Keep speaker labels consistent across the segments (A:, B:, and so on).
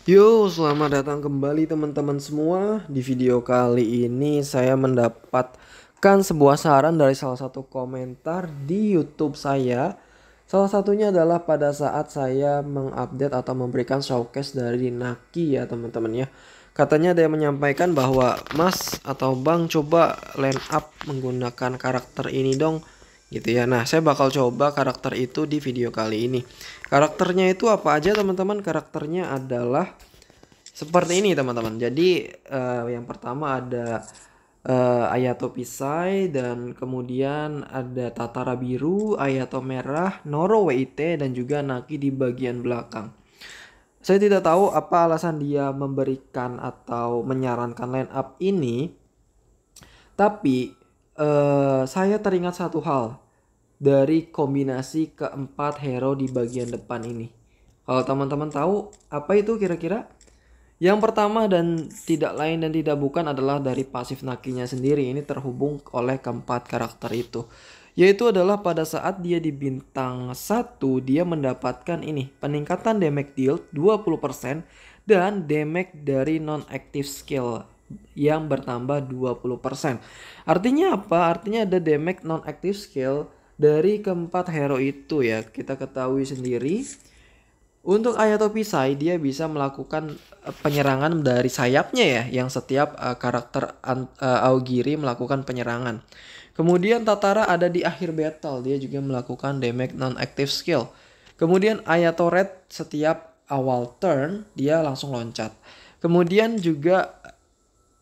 A: Yo, selamat datang kembali teman-teman semua. Di video kali ini saya mendapatkan sebuah saran dari salah satu komentar di YouTube saya. Salah satunya adalah pada saat saya mengupdate atau memberikan showcase dari Naki ya teman-teman ya. Katanya ada yang menyampaikan bahwa Mas atau Bang coba line up menggunakan karakter ini dong gitu ya. Nah, saya bakal coba karakter itu di video kali ini. Karakternya itu apa aja teman-teman? Karakternya adalah seperti ini teman-teman. Jadi yang pertama ada Ayato Pisai, dan kemudian ada Tatara biru, Ayato merah, Noro WIT, dan juga Naki di bagian belakang. Saya tidak tahu apa alasan dia memberikan atau menyarankan line up ini, tapi saya teringat satu hal dari kombinasi keempat hero di bagian depan ini. Kalau teman-teman tahu apa itu kira-kira? Yang pertama dan tidak lain dan tidak bukan adalah dari pasif Nakinya sendiri. Ini terhubung oleh keempat karakter itu. Yaitu adalah pada saat dia di bintang 1 dia mendapatkan ini peningkatan damage deal 20% dan damage dari non-active skill yang bertambah 20%. Artinya apa? Artinya ada damage non-active skill dari keempat hero itu ya. Kita ketahui sendiri untuk Ayato Pisai dia bisa melakukan penyerangan dari sayapnya ya, yang setiap karakter Aogiri melakukan penyerangan. Kemudian Tatara ada di akhir battle, dia juga melakukan damage non-active skill. Kemudian Ayato Red setiap awal turn dia langsung loncat. Kemudian juga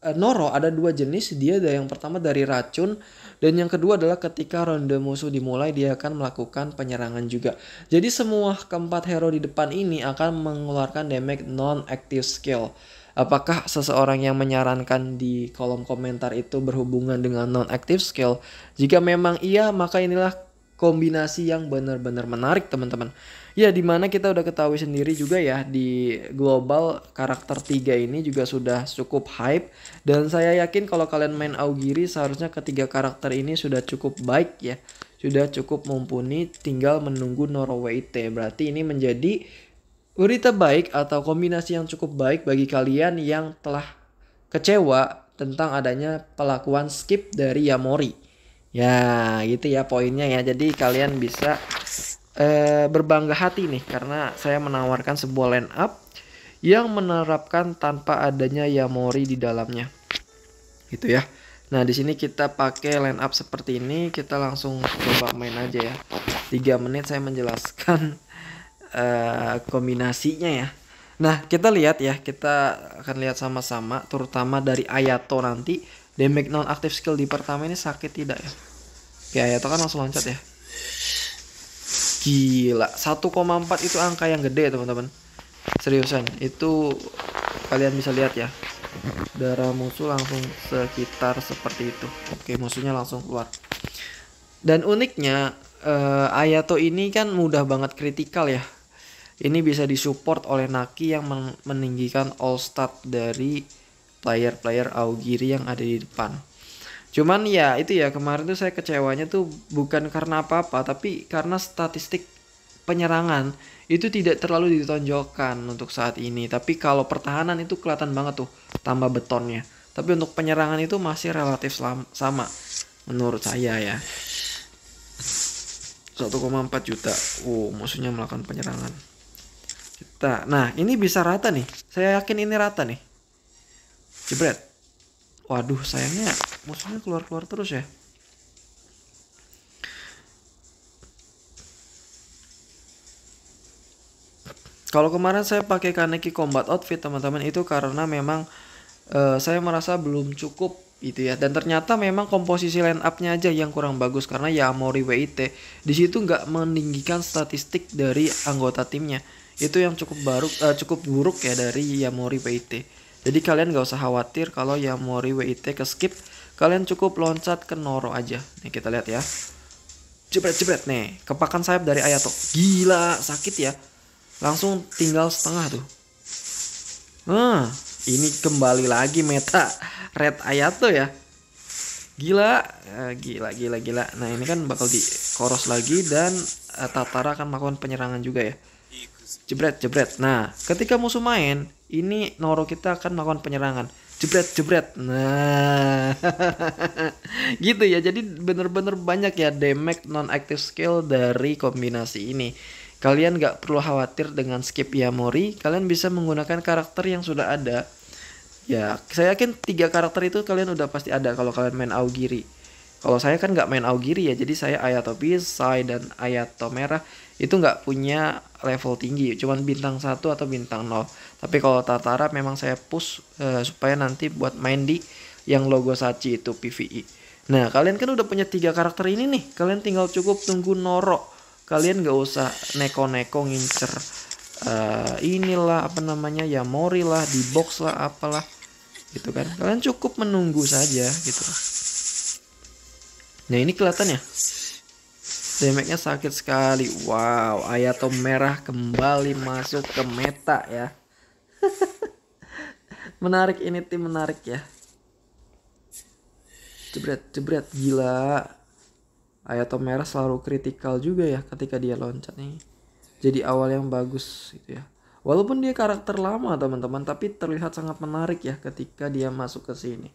A: Noro ada dua jenis, dia ada yang pertama dari racun dan yang kedua adalah ketika ronde musuh dimulai dia akan melakukan penyerangan juga. Jadi semua keempat hero di depan ini akan mengeluarkan damage non-active skill. Apakah seseorang yang menyarankan di kolom komentar itu berhubungan dengan non-active skill? Jika memang iya, maka inilah kombinasi yang benar-benar menarik teman-teman. Ya, dimana kita udah ketahui sendiri juga ya, di global karakter 3 ini juga sudah cukup hype. Dan saya yakin kalau kalian main Augiri seharusnya ketiga karakter ini sudah cukup baik ya. Sudah cukup mumpuni, tinggal menunggu Norway. Berarti ini menjadi berita baik atau kombinasi yang cukup baik bagi kalian yang telah kecewa tentang adanya pelakuan skip dari Yamori. Ya, gitu ya poinnya ya. Jadi kalian bisa berbangga hati nih karena saya menawarkan sebuah line up yang menerapkan tanpa adanya Yamori di dalamnya. Gitu ya. Nah, di sini kita pakai line up seperti ini, kita langsung coba main aja ya. 3 menit saya menjelaskan kombinasinya ya. Nah, kita lihat ya, kita akan lihat sama-sama terutama dari Ayato nanti. Damage non aktif skill di pertama ini sakit tidak ya? Oke, Ayato kan langsung loncat ya. Gila, 1,4 itu angka yang gede teman-teman. Seriusan, itu kalian bisa lihat ya. Darah musuh langsung sekitar seperti itu. Oke, musuhnya langsung keluar. Dan uniknya Ayato ini kan mudah banget kritikal ya. Ini bisa disupport oleh Naki yang meninggikan all stat dari player-player Aogiri yang ada di depan. Cuman ya itu ya, kemarin tuh saya kecewanya tuh bukan karena apa-apa, tapi karena statistik penyerangan itu tidak terlalu ditonjolkan untuk saat ini. Tapi kalau pertahanan itu kelihatan banget tuh tambah betonnya. Tapi untuk penyerangan itu masih relatif sama menurut saya ya. 1,4 juta. Musuhnya melakukan penyerangan. Nah, ini bisa rata nih. Saya yakin ini rata nih. Jebret. Waduh, sayangnya musuhnya keluar-keluar terus ya. Kalau kemarin saya pakai Kaneki Combat Outfit teman-teman, itu karena memang saya merasa belum cukup gitu ya. Dan ternyata memang komposisi line up-nya aja yang kurang bagus karena Yamori WIT di situ nggak meninggikan statistik dari anggota timnya. Itu yang cukup buruk ya dari Yamori WIT. Jadi kalian nggak usah khawatir kalau Yamori WIT ke skip, kalian cukup loncat ke Noro aja. Nih kita lihat ya. Jebret nih, kepakan sayap dari Ayato. Gila, sakit ya. Langsung tinggal setengah tuh. Ini kembali lagi meta Red Ayato ya. Gila. Nah, ini kan bakal di koros lagi dan Tatara akan melakukan penyerangan juga ya. Jebret, jebret. Nah, ketika musuh main, ini Noro kita akan melakukan penyerangan. Jebret, jebret. Nah, gitu ya. Jadi bener-bener banyak ya damage non-active skill dari kombinasi ini. Kalian gak perlu khawatir dengan skip Yamori. Kalian bisa menggunakan karakter yang sudah ada. Ya, saya yakin 3 karakter itu kalian udah pasti ada kalau kalian main Aogiri. Kalau saya kan nggak main Aogiri ya, jadi saya Ayato Pisai dan Ayato Merah itu nggak punya level tinggi, cuman bintang 1 atau bintang 0. Tapi kalau Tatara memang saya push supaya nanti buat main di yang logo Sachi itu PvE. Nah, kalian kan udah punya 3 karakter ini nih, kalian tinggal cukup tunggu Noro. Kalian nggak usah neko-neko ngincer inilah apa namanya ya Mori lah, di box lah apalah gitu kan. Kalian cukup menunggu saja gitu. Nah ini kelihatan ya, damage-nya sakit sekali. Wow, Ayato Merah kembali masuk ke meta ya. Menarik ini tim, menarik ya. Jebret, jebret, gila. Ayato Merah selalu kritikal juga ya ketika dia loncat nih. Jadi awal yang bagus gitu ya. Walaupun dia karakter lama teman-teman, tapi terlihat sangat menarik ya ketika dia masuk ke sini.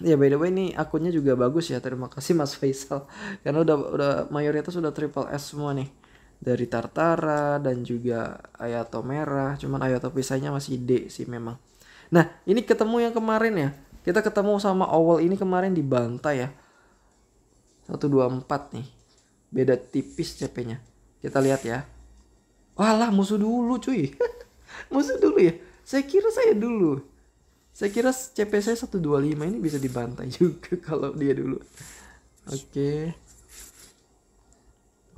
A: Ya by the way ini akunnya juga bagus ya. Terima kasih Mas Faisal. Karena udah mayoritas udah triple S semua nih. Dari Tartara dan juga Ayato Merah. Cuman Ayato Pisainya masih D sih memang. Nah ini ketemu yang kemarin ya. Kita ketemu sama Owl ini kemarin di bantai ya. 124 nih. Beda tipis CP-nya. Kita lihat ya. Walah musuh dulu cuy. Musuh dulu ya. Saya kira saya dulu. Saya kira CP saya 125 ini bisa dibantai juga kalau dia dulu. Oke.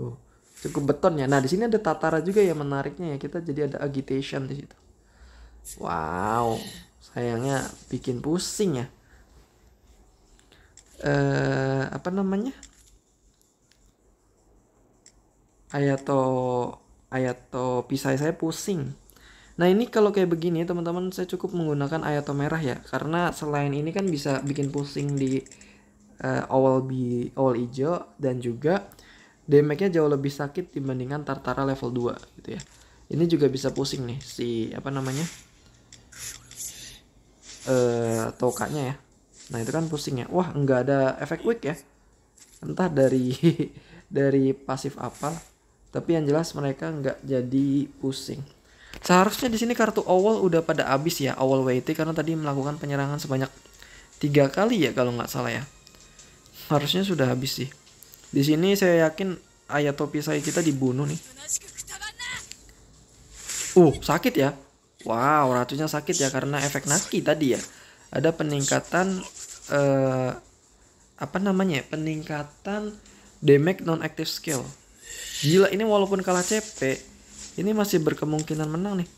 A: Oh, cukup beton ya. Nah, di sini ada Tatara juga ya menariknya ya. Kita jadi ada agitation di situ. Wow. Sayangnya bikin pusing ya. Apa namanya? Ayato Pisai saya pusing. Nah ini kalau kayak begini teman-teman saya cukup menggunakan Ayato Merah ya. Karena selain ini kan bisa bikin pusing di awal hijau. Dan juga damage-nya jauh lebih sakit dibandingkan Tartara level 2 gitu ya. Ini juga bisa pusing nih si apa namanya tokanya ya. Nah itu kan pusing ya. Wah nggak ada efek weak ya. Entah dari dari pasif apa. Tapi yang jelas mereka nggak jadi pusing. Seharusnya di sini kartu Owl udah pada habis ya, Owl WT, karena tadi melakukan penyerangan sebanyak 3 kali ya kalau nggak salah ya. Harusnya sudah habis sih. Di sini saya yakin Ayato Pisai kita dibunuh nih. Sakit ya. Wow, racunnya sakit ya karena efek Naki tadi ya. Ada peningkatan apa namanya? Peningkatan damage non active skill. Gila ini walaupun kalah CP, ini masih berkemungkinan menang nih.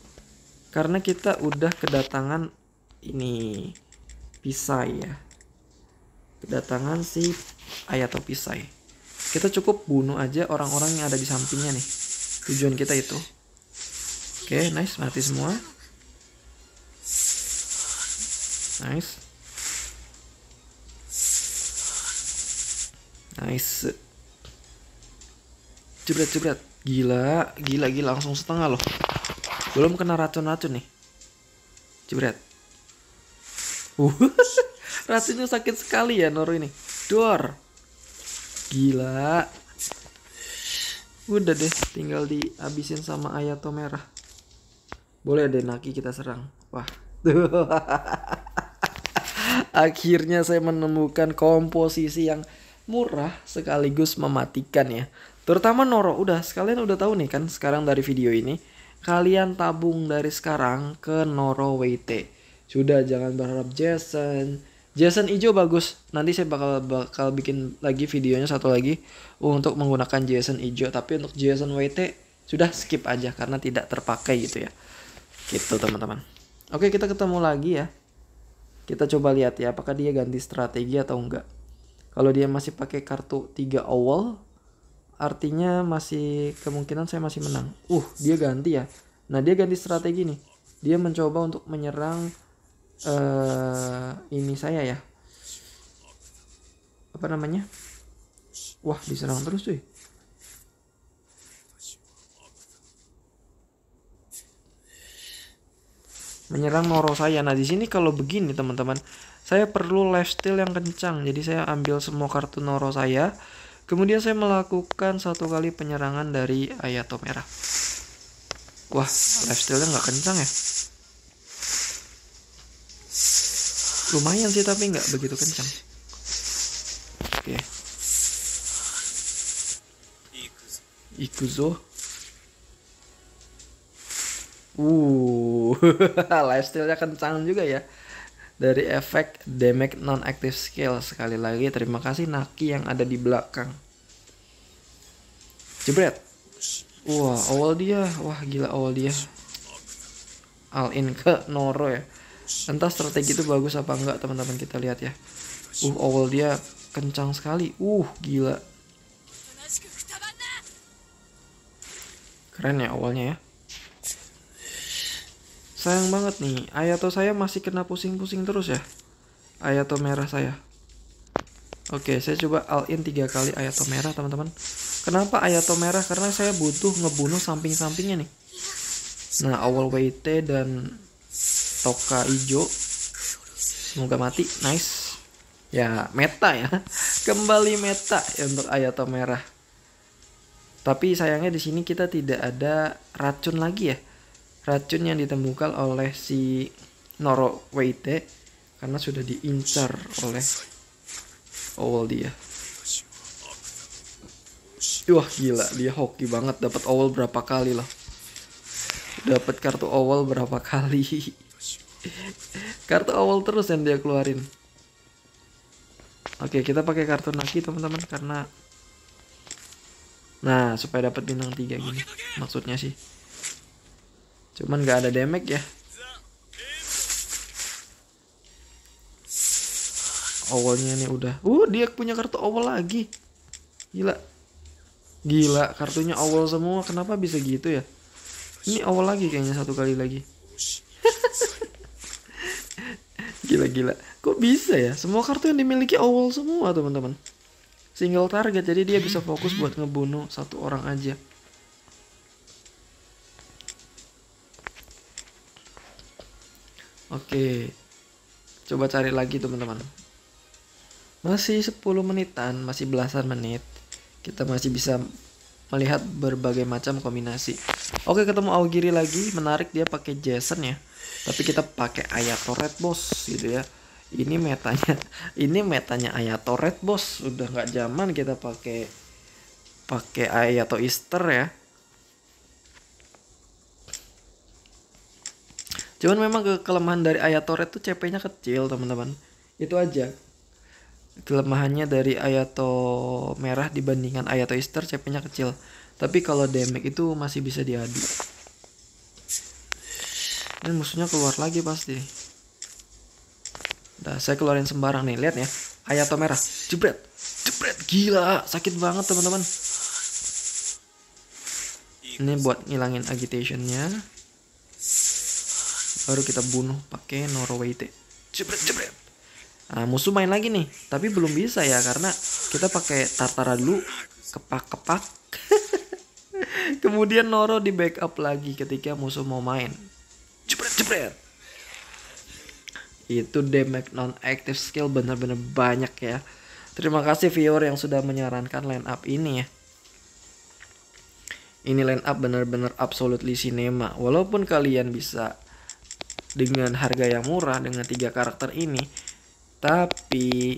A: Karena kita udah kedatangan ini Pisai ya. Kedatangan si Ayato Pisai. Kita cukup bunuh aja orang-orang yang ada di sampingnya nih. Tujuan kita itu. Oke, nice, mati semua. Nice. Nice. Jebret. Gila langsung setengah loh. Belum kena racun-racun nih. Jebret. Racunnya sakit sekali ya Noro ini. Dor. Gila. Udah deh, tinggal dihabisin sama Ayato Merah. Boleh deh Naki kita serang. Wah. Akhirnya saya menemukan komposisi yang murah sekaligus mematikan ya. Terutama Noro. Sekalian udah tahu nih kan sekarang dari video ini. Kalian tabung dari sekarang ke Noro WT. Sudah, jangan berharap Jason hijau bagus. Nanti saya bakal bikin lagi videonya satu lagi untuk menggunakan Jason hijau. Tapi untuk Jason WT sudah skip aja karena tidak terpakai gitu ya. Gitu teman-teman. Oke, kita ketemu lagi ya. Kita coba lihat ya apakah dia ganti strategi atau enggak. Kalau dia masih pakai kartu 3 Owl, artinya masih kemungkinan saya masih menang. Dia ganti ya. Nah, dia ganti strategi nih. Dia mencoba untuk menyerang ini saya ya. Apa namanya? Wah, diserang terus cuy. menyerang Noro saya. Nah di sini kalau begini teman-teman, saya perlu lifesteal yang kencang. Jadi saya ambil semua kartu Noro saya, kemudian saya melakukan satu kali penyerangan dari Ayato merah. Wah, lifestealnya nggak kencang ya? Lumayan sih tapi nggak begitu kencang. Oke. Ikuzo. Lifestealnya kencang juga ya. Dari efek damage non-active skill. Sekali lagi terima kasih Naki yang ada di belakang. Jebret. Wah, awal dia. Wah, gila awal dia. All in ke Noro ya. Entah strategi itu bagus apa enggak teman-teman, kita lihat ya. Awal dia kencang sekali. Gila. Keren ya awalnya ya. Sayang banget nih, Ayato saya masih kena pusing-pusing terus ya. Ayato merah saya. Oke, saya coba all in 3 kali Ayato merah teman-teman. Kenapa Ayato merah? Karena saya butuh ngebunuh samping-sampingnya nih. Nah, awal WT dan Toka hijau. Semoga mati, nice. Ya, meta ya. Kembali meta ya untuk Ayato merah. Tapi sayangnya di sini kita tidak ada racun lagi ya. Racun yang ditemukan oleh si Noro WT karena sudah diincar oleh Owl dia. Wah gila, dia hoki banget, dapat Owl berapa kali loh. Dapat kartu Owl berapa kali. Kartu Owl terus yang dia keluarin. Oke, kita pakai kartu Naki teman-teman karena supaya dapat bintang 3 gini maksudnya sih. Cuman gak ada damage ya. Owlnya nih udah. Dia punya kartu owl lagi. Gila. Gila, kartunya owl semua. Kenapa bisa gitu ya? Ini owl lagi kayaknya satu kali lagi. Gila-gila. Kok bisa ya? Semua kartu yang dimiliki owl semua, teman-teman. Single target, jadi dia bisa fokus buat ngebunuh satu orang aja. Oke. Coba cari lagi, teman-teman. Masih 10 menitan, masih belasan menit. Kita masih bisa melihat berbagai macam kombinasi. Oke, ketemu Aogiri lagi, menarik dia pakai Jason ya. Tapi kita pakai Ayato Red Boss gitu ya. Ini metanya Ayato Red Boss. Udah nggak zaman kita pakai Ayato Easter ya. Cuman memang kelemahan dari Ayato Red tuh CP-nya kecil, teman-teman. Itu aja. Kelemahannya dari Ayato merah dibandingkan Ayato Easter, CP-nya kecil. Tapi kalau damage itu masih bisa diadu. Dan musuhnya keluar lagi pasti. Nah, saya keluarin sembarang nih, lihat ya. Ayato merah, jebret. Jebret, gila, sakit banget teman-teman. Ini buat ngilangin agitationnya. Baru kita bunuh pakai Noro WT. Jebret. Nah, musuh main lagi nih, tapi belum bisa ya karena kita pakai Tartara dulu, kepak. Kemudian Noro di backup lagi ketika musuh mau main. Jebret. Itu damage non-active skill benar-benar banyak ya. Terima kasih viewer yang sudah menyarankan line up ini ya. Ini line up benar-benar absolutely cinema. Walaupun kalian bisa dengan harga yang murah dengan 3 karakter ini, tapi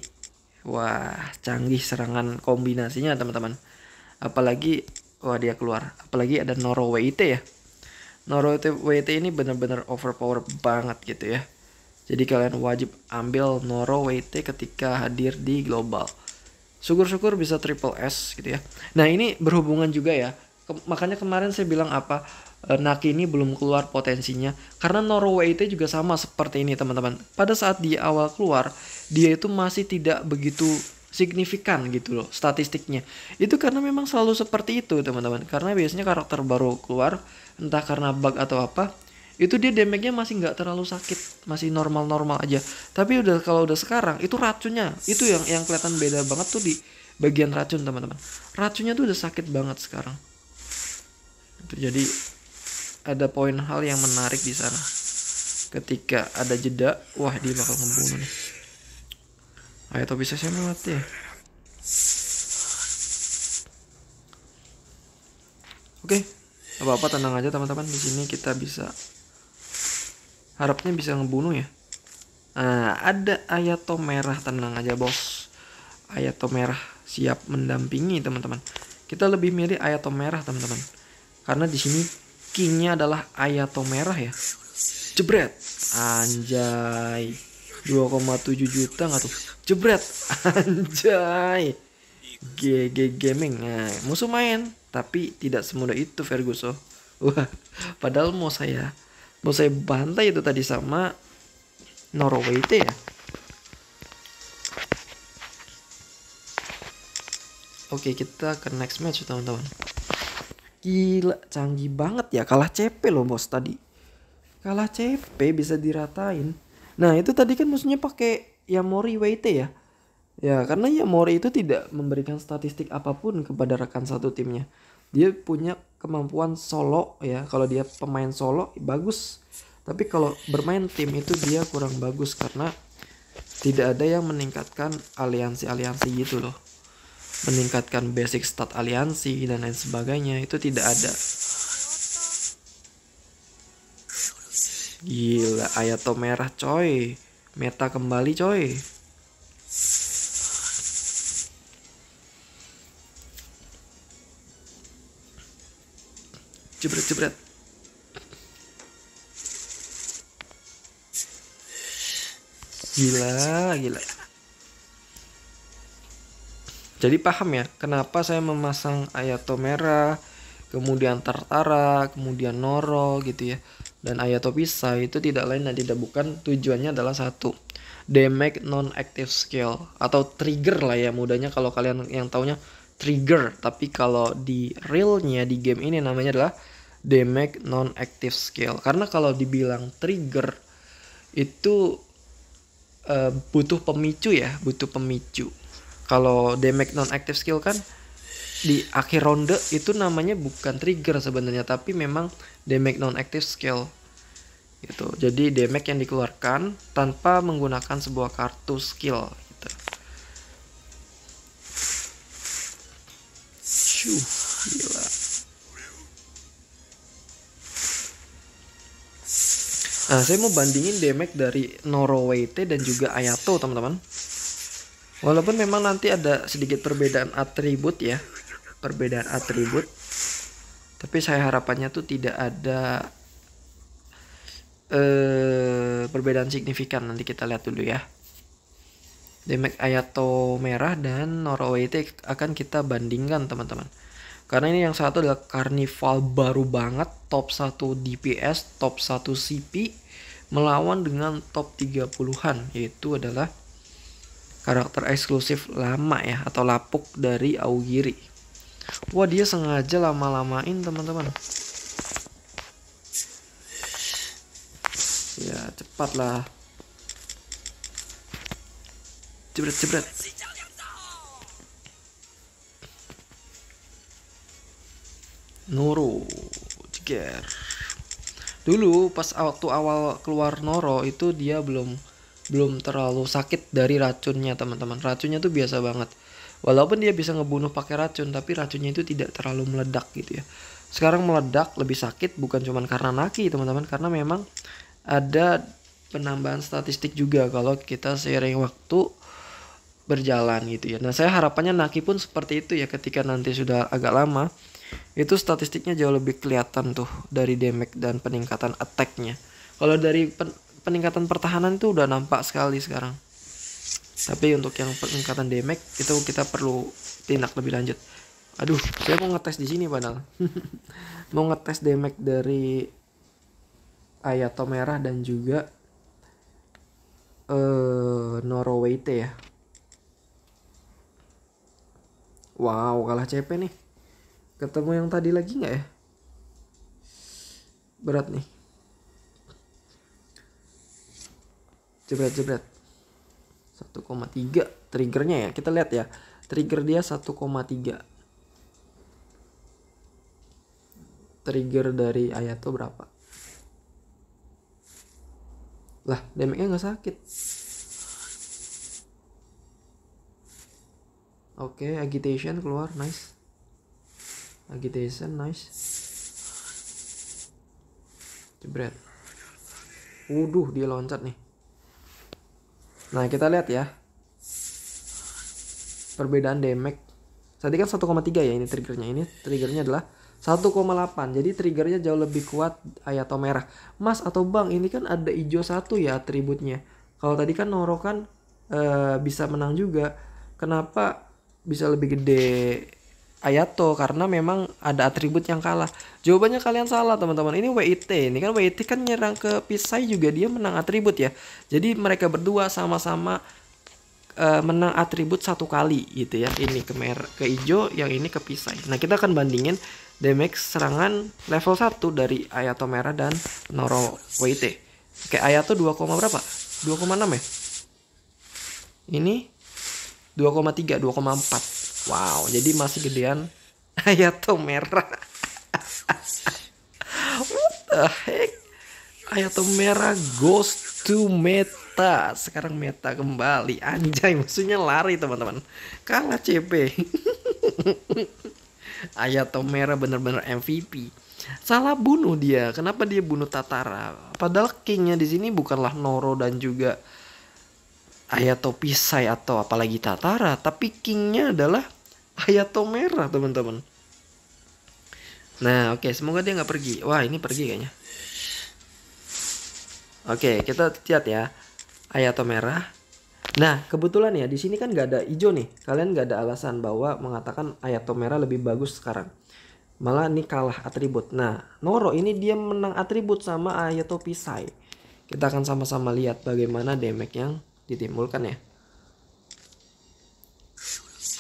A: wah canggih serangan kombinasinya teman-teman. Apalagi dia keluar. Apalagi ada Noro WT ya. Noro WT ini benar-benar overpower banget gitu ya. Jadi kalian wajib ambil Noro WT ketika hadir di global. Syukur-syukur bisa triple S gitu ya. Nah ini berhubungan juga ya. Makanya kemarin saya bilang Naki ini belum keluar potensinya. Karena Noro WT juga sama seperti ini teman-teman. Pada saat dia awal keluar, dia itu masih tidak begitu signifikan gitu loh statistiknya. Itu karena memang selalu seperti itu teman-teman. Karena biasanya karakter baru keluar, entah karena bug atau apa, itu dia damage-nya masih nggak terlalu sakit, masih normal-normal aja. Tapi kalau udah sekarang itu racunnya, itu yang kelihatan beda banget tuh di bagian racun teman-teman. Racunnya tuh udah sakit banget sekarang. Itu jadi ada poin hal yang menarik di sana. ketika ada jeda, wah dia bakal ngebunuh nih. Ayato bisa saya mati ya. Oke, apa-apa tenang aja teman-teman. Di sini kita bisa, harapnya bisa ngebunuh ya. Nah, ada Ayato merah, tenang aja bos. Ayato merah siap mendampingi teman-teman. Kita lebih milih Ayato merah teman-teman, karena di sini kingnya adalah Ayato merah ya. Jebret, anjay, 2,7 juta nggak tuh? Jebret, anjay. GG Gaming. Nah, musuh main, tapi tidak semudah itu Ferguson. Wah, padahal mau saya bantai itu tadi sama Norway ya. Oke, kita ke next match teman-teman. Gila, canggih banget ya. Kalah CP loh bos tadi. Kalah CP bisa diratain. Nah, itu tadi kan musuhnya pakai Yamori WT ya. Ya, karena Yamori itu tidak memberikan statistik apapun kepada rekan satu timnya. Dia punya kemampuan solo ya. Kalau dia pemain solo bagus. Tapi kalau bermain tim itu dia kurang bagus karena tidak ada yang meningkatkan aliansi-aliansi gitu loh. Meningkatkan basic stat aliansi dan lain sebagainya itu tidak ada. Gila, Ayato merah coy. Meta kembali coy. Jebret. Gila. Jadi paham ya kenapa saya memasang Ayato merah, kemudian Tartara, kemudian Noro gitu ya. Dan Ayato Pisai itu tidak lain dan tidak bukan, tujuannya adalah satu, damage non-active skill atau trigger lah ya mudahnya kalau kalian yang taunya trigger. Tapi kalau di realnya di game ini namanya adalah damage non-active skill. Karena kalau dibilang trigger itu butuh pemicu ya, butuh pemicu. Kalau damage non-active skill kan di akhir ronde itu namanya bukan trigger sebenarnya, tapi memang damage non-active skill gitu. Jadi damage yang dikeluarkan tanpa menggunakan sebuah kartu skill gitu. Gila. Nah, saya mau bandingin damage dari Noro WT dan juga Ayato teman-teman. Walaupun memang nanti ada sedikit perbedaan atribut ya, perbedaan atribut, tapi saya harapannya tuh tidak ada perbedaan signifikan. Nanti kita lihat dulu ya. Damage Ayato merah dan Noro WT akan kita bandingkan teman-teman. Karena ini yang satu adalah Carnival baru banget, top 1 DPS, top 1 CP, melawan dengan top 30-an, yaitu adalah karakter eksklusif lama ya, atau lapuk dari Augiri. Wah, dia sengaja lama-lamain teman-teman. Ya, cepatlah. Jebret. Noro, jeger. Dulu pas waktu awal keluar Noro itu dia belum terlalu sakit dari racunnya teman-teman. Racunnya tuh biasa banget. Walaupun dia bisa ngebunuh pakai racun, tapi racunnya itu tidak terlalu meledak gitu ya. Sekarang meledak lebih sakit bukan cuma karena Naki teman-teman, karena memang ada penambahan statistik juga kalau kita seiring waktu berjalan gitu ya. Nah, saya harapannya Naki pun seperti itu ya, ketika nanti sudah agak lama itu statistiknya jauh lebih kelihatan tuh dari damage dan peningkatan attack-nya. Kalau dari peningkatan pertahanan itu udah nampak sekali sekarang. Tapi untuk yang peningkatan damage itu kita perlu tindak lebih lanjut. Aduh, saya mau ngetes di sini padahal. Mau ngetes damage dari Ayato merah dan juga Noro WT ya. Wow, kalah CP nih. Ketemu yang tadi lagi nggak ya? Berat nih. Jebret. 1,3 triggernya ya. Kita lihat ya. Trigger dia 1,3. Trigger dari Ayato berapa? Lah, damage-nya nggak sakit. Oke, agitation keluar, nice. Agitation, nice. Jebret. Dia loncat nih. Nah, kita lihat ya. Perbedaan damage. Tadi kan 1,3 ya ini triggernya. Ini triggernya adalah 1,8. Jadi triggernya jauh lebih kuat Hayato merah. Mas atau Bang, ini kan ada hijau 1 ya atributnya. Kalau tadi kan Noro kan bisa menang juga. Kenapa bisa lebih gede Hayato? Karena memang ada atribut yang kalah. Jawabannya kalian salah teman-teman. Ini WIT. Ini kan WIT kan nyerang ke Pisai juga dia menang atribut ya. Jadi mereka berdua sama-sama menang atribut 1 kali gitu ya. Ini ke merah, ke hijau, yang ini ke Pisai. Nah, kita akan bandingin damage serangan level 1 dari Hayato merah dan Noro WIT. Oke, Hayato 2, berapa? 2,6 ya. Ini 2,3, 2,4. Wow, jadi masih gedean Hayato merah. What the heck? Hayato merah goes to meta. Sekarang meta kembali. Anjay, maksudnya lari teman-teman. Kalah CP. Hayato merah bener-bener MVP. Salah bunuh dia. Kenapa dia bunuh Tatara? Padahal kingnya di sini bukanlah Noro dan juga Hayato Pisai atau apalagi Tatara, tapi kingnya adalah Hayato merah teman-teman. Nah, oke, semoga dia nggak pergi. Wah, ini pergi kayaknya. Oke, kita lihat ya Hayato merah. Nah, kebetulan ya di sini kan nggak ada hijau nih. Kalian nggak ada alasan bahwa mengatakan Hayato merah lebih bagus sekarang. Malah ini kalah atribut. Nah, Noro ini dia menang atribut sama Hayato Pisai. Kita akan sama-sama lihat bagaimana damage yang ditimbulkan ya.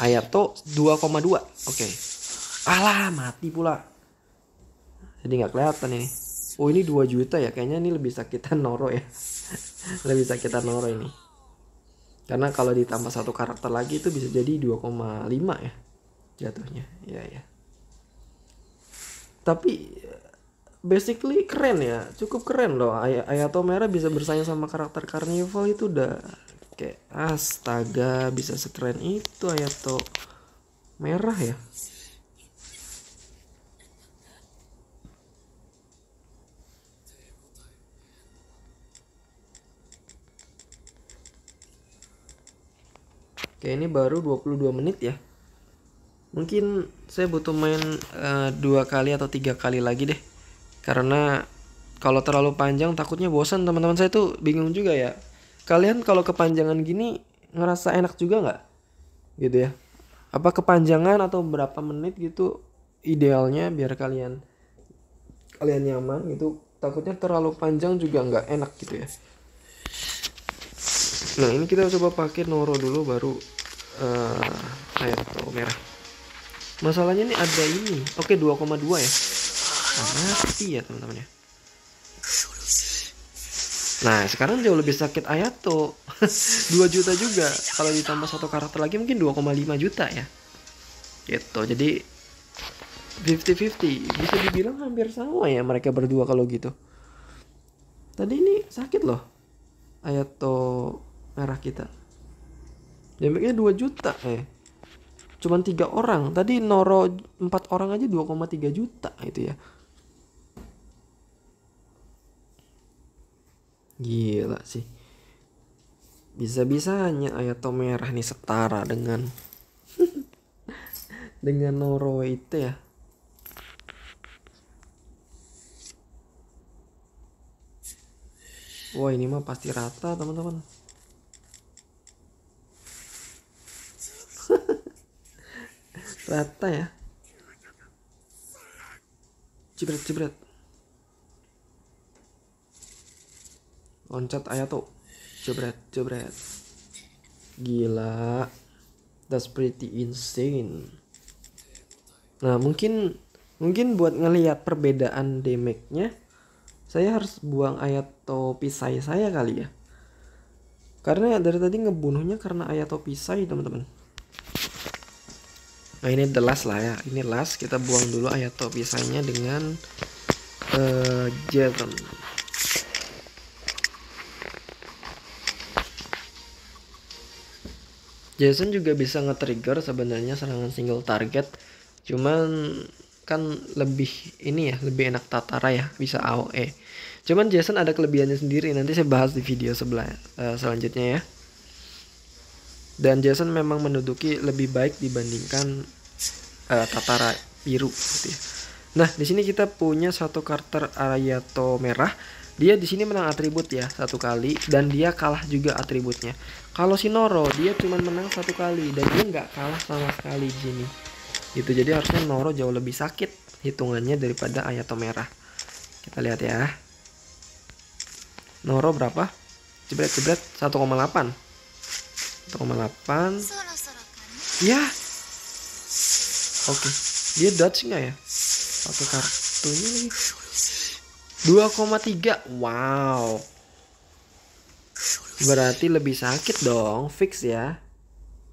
A: Hayato 2,2. Oke. Alah, mati pula. Jadi nggak kelihatan ini. Oh, ini 2 juta ya. Kayaknya ini lebih sakitan Noro ya. Lebih sakitan Noro ini. Karena kalau ditambah 1 karakter lagi itu bisa jadi 2,5 ya jatuhnya. Ya. Tapi basically keren ya. Cukup keren loh. Hayato merah bisa bersaing sama karakter Carnival itu udah kayak astaga, bisa sekeren itu Hayato merah ya. Oke, ini baru 22 menit ya. Mungkin saya butuh main 2 kali atau 3 kali lagi deh. Karena kalau terlalu panjang takutnya bosan teman-teman. Saya tuh bingung juga ya. Kalian kalau kepanjangan gini ngerasa enak juga nggak? Gitu ya. Apa kepanjangan atau berapa menit gitu idealnya biar kalian nyaman gitu. Takutnya terlalu panjang juga nggak enak gitu ya. Nah, ini kita coba pakai Noro dulu baru Hayato merah. Masalahnya nih ada ini. Oke, 2,2 ya. Mati ya teman-teman ya. Nah, sekarang jauh lebih sakit Hayato. 2 juta juga. Kalau ditambah 1 karakter lagi mungkin 2,5 juta ya. Gitu. Jadi 50-50. Bisa dibilang hampir sama ya mereka berdua kalau gitu. Tadi ini sakit loh Hayato merah kita. Damage-nya 2 juta cuman 3 orang. Tadi Noro 4 orang aja 2,3 juta itu ya. Gila sih. Bisa-bisanya Hayato merah nih setara dengan dengan Noro itu ya. Wah, ini mah pasti rata teman-teman. Rata ya. Jebret. Loncat Hayato. Jebret. Gila. That's pretty insane. Nah, mungkin buat ngelihat perbedaan damage-nya saya harus buang Hayato Pisai saya kali ya. Karena dari tadi ngebunuhnya karena Hayato Pisai teman-teman. Nah, ini the last lah ya. Ini last, kita buang dulu Hayato Pisainya dengan Jetson. Jason juga bisa nge-trigger sebenarnya serangan single target. Cuman kan lebih ini ya, lebih enak Tatara ya, bisa AOE. Cuman Jason ada kelebihannya sendiri, nanti saya bahas di video selanjutnya ya. Dan Jason memang menduduki lebih baik dibandingkan Tatara biru gitu ya. Nah, di sini kita punya satu karakter Ayato merah. Dia di sini menang atribut ya satu kali dan dia kalah juga atributnya. Kalau si Noro dia cuma menang satu kali dan dia nggak kalah sama sekali di sini. Gitu, jadi harusnya Noro jauh lebih sakit hitungannya daripada Ayato merah. Kita lihat ya. Noro berapa? Jebret 1,8. 1,8. Ya. Oke. Dia dodge nggak ya? Pakai kartunya lagi. 2,3. Wow. Berarti lebih sakit dong, fix ya.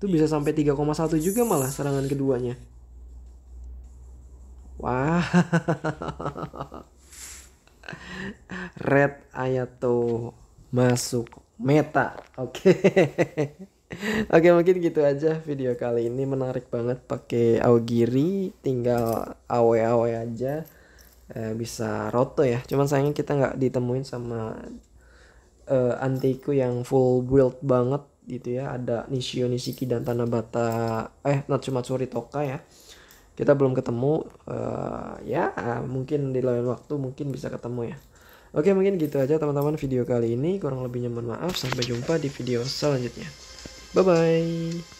A: Itu bisa sampai 3,1 juga malah serangan keduanya. Wah. Red Ayato masuk meta. Oke. Oke, mungkin gitu aja video kali ini. Menarik banget pakai Aogiri, tinggal awe aja. Bisa roto ya. Cuman sayangnya kita nggak ditemuin sama antiku yang full build banget gitu ya. Ada Nishio Nishiki dan Tanabata Natsumatsuri Toka ya. Kita belum ketemu. Ya mungkin di lain waktu mungkin bisa ketemu ya. Oke, mungkin gitu aja teman-teman video kali ini. Kurang lebihnya mohon maaf. Sampai jumpa di video selanjutnya. Bye bye.